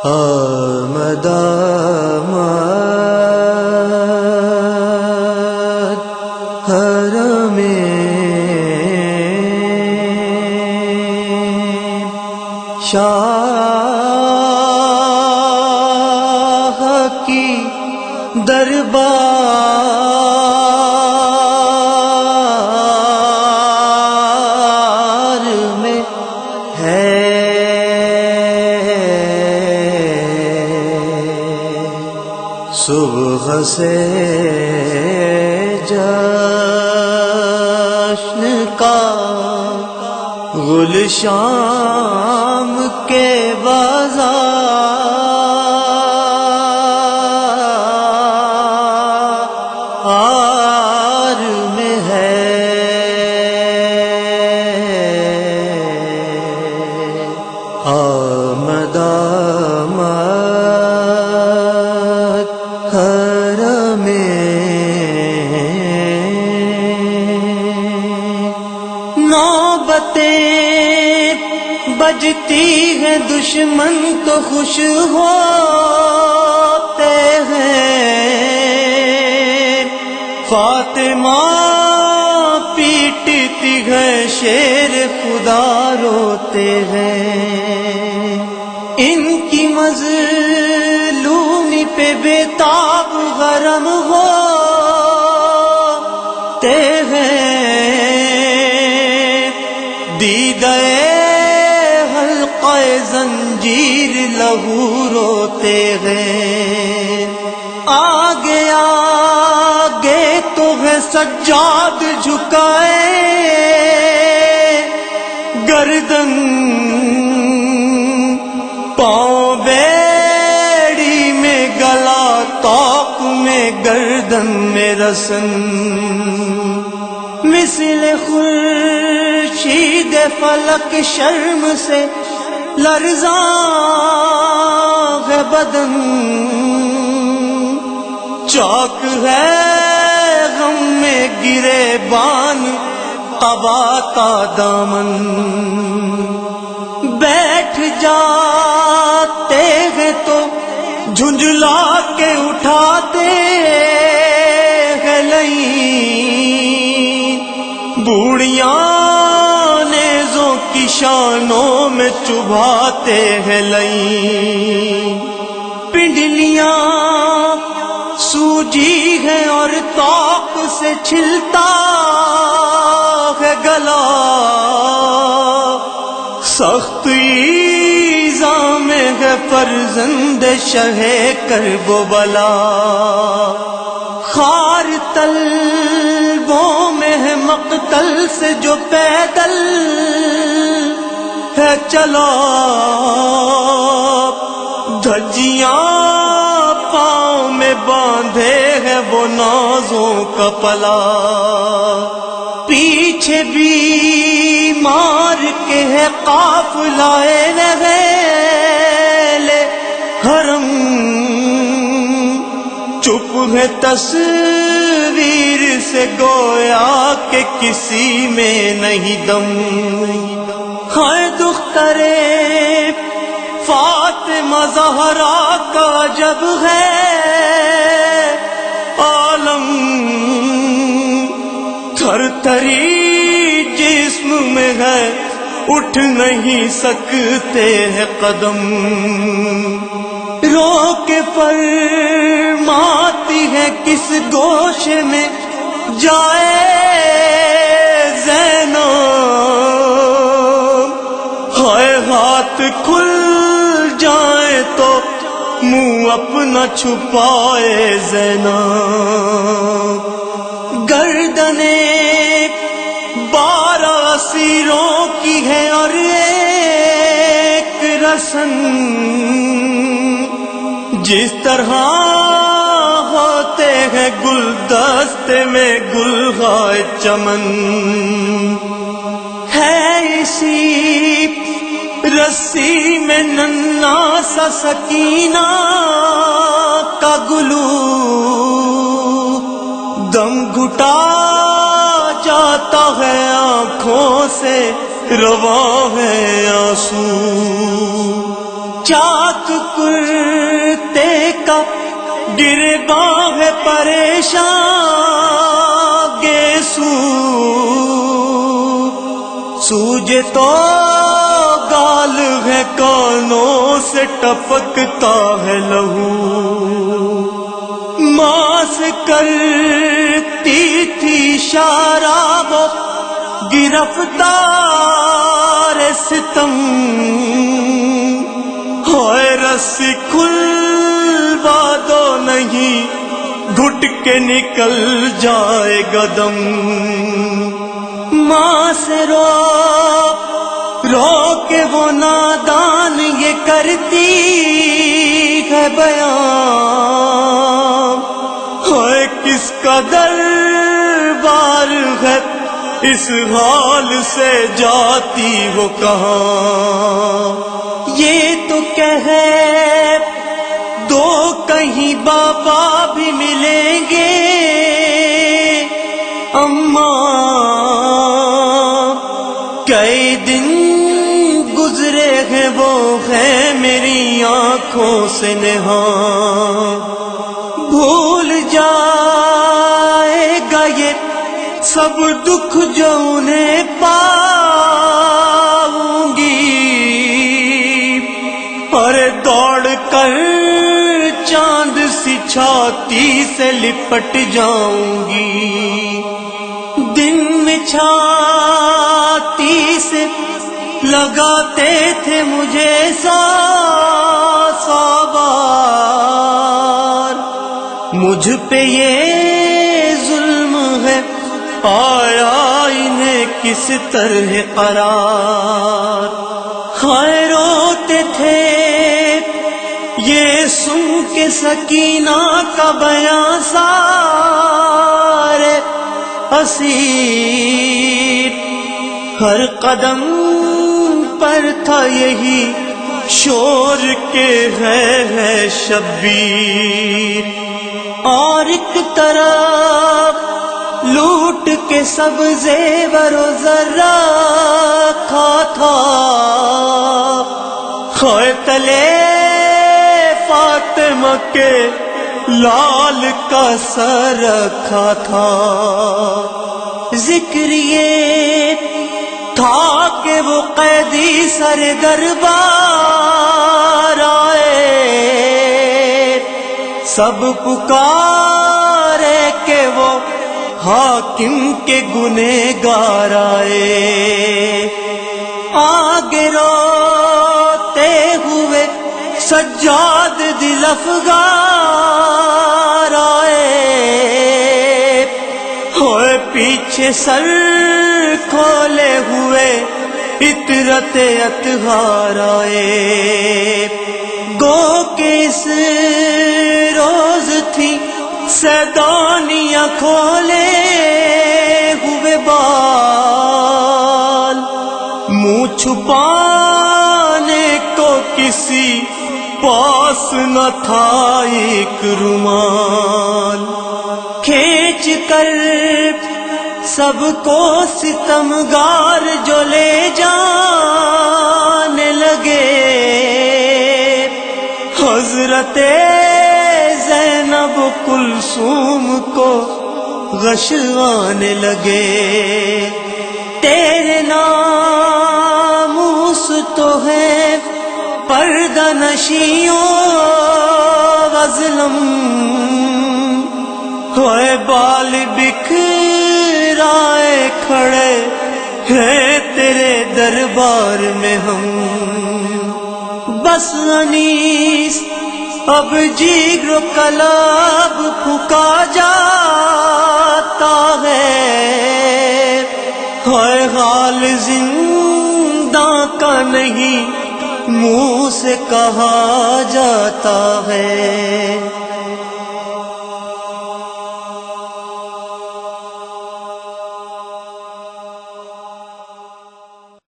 آمد حرم شاہ کی دربار میں ہے صبح سے جشن کا گلشام کے بازار میں ہے آمد حرم نوبتیں بجتی ہے دشمن تو خوش ہوتے ہیں فاطمہ پیٹتی ہے شیر خدا روتے ہیں ان کی مظلومی پہ بےتاب غرم ہوتے ہیں دیدہ حلقہ زنجیر لہو روتے ہیں آگے آگے تو ہے سجاد جھکائے گردن پاؤں بیڑی میں گلا طاق میں گردن میں رسن مثل خورشید فلک شرم سے لرزاں ہے بدن چاک ہے غم میں گرے بان قبا کا دامن بیٹھ جاتے ہیں تو جھنجھلا کے اٹھاتے ہیں لئیں بوڑھیاں نیزوں کی شانوں میں چبھاتے ہیں لئیں پنڈلیاں سوجی ہے اور طاق سے چھلتا ہے گلا سخت ایذا میں ہے فرزند شہ کرب و بلا خار طلبوں میں ہے مقتل سے جو پیدل ہے چلا دھجیاں پاؤں میں باندھے ہے وہ نازوں کا پلا پیچھے بیمار کے ہے قافلہ نغیل حرم چپ ہے تصویر سے گویا کہ کسی میں نہیں دم ہر دختر فاطمہ زہرا کا جب ہے عالم تھر تھری جسم میں ہے اٹھ نہیں سکتے ہیں قدم رو کے فرماتی ہے کس گوشے میں جائے زینب ہائے ہاتھ کھل جائے تو منہ اپنا چھپائے زینب گردنیں 12 اسیروں کی ہے اور ایک رسن جس طرح ہوتے ہیں گلدستے میں گلہائے چمن ہے اسی رسی میں ننھا سا سکینہ کا گلو دم گھٹا جاتا ہے آنکھوں سے رواں ہے آنسو چاک کرتے کا گرباں ہے پریشان گیسو سوجے تو گال ہے کانوں سے ٹپکتا ہے لہو ماں سے کرتی تھی شراب گرفتار ستم ہوئے رسی کھلوا دو نہیں گھٹ کے نکل جائے گا دم ماں سے رو رو کے وہ نادان یہ کرتی ہے بیان ہوئے کس کا دربار ہے اس حال سے جاتی ہو کہاں یہ تو کہے دو کہیں بابا بھی ملیں گے اماں کئی دن گزرے ہیں وہ ہے میری آنکھوں سے نہاں بھول جائے گا یہ سب دکھ جو انہیں پاؤں گی اور دوڑ کر چاند سی چھاتی سے لپٹ جاؤں گی دن میں چھاتی سے لگاتے تھے مجھے سو بار مجھ پہ یہ ظلم ہے آیا انہیں کس طرح قرار ہائے روتے تھے یہ سن کے سکینہ کا بیان سارے اسیر ہر قدم پر تھا یہی شور کے ہے شبیر اور ایک طرف لوٹ کے سب زیور و ذرہ کھا تھا خوئے تلے فاطمہ کے لال کا سر رکھا تھا ذکر یہ تھا کہ وہ قیدی سر دربار آئے سب پکارے کہ وہ حاکم کے گنہگار آئے آگے روتے ہوئے سجاد دل افگار آئے ہوئے پیچھے سر کھولے ہوئے عطرت اطہار آئے گو کہ اس روز تھی سیدانیاں کھولے ہوئے بال منہ چھپانے کو کسی پاس نہ تھا ایک رومال کھینچ کر سب کو ستمگار جو لے جانے لگے حضرت زینب کلثوم کو غش آنے لگے تیرے ناموس تو ہے پردہ نشیوں غزلم ہوئے بال بکھرائے کھڑے ہیں تیرے دربار میں ہم بس انیس اب جگر و کلاب پھکا جاتا ہے حال زندہ کا نہیں منہ سے کہا جاتا ہے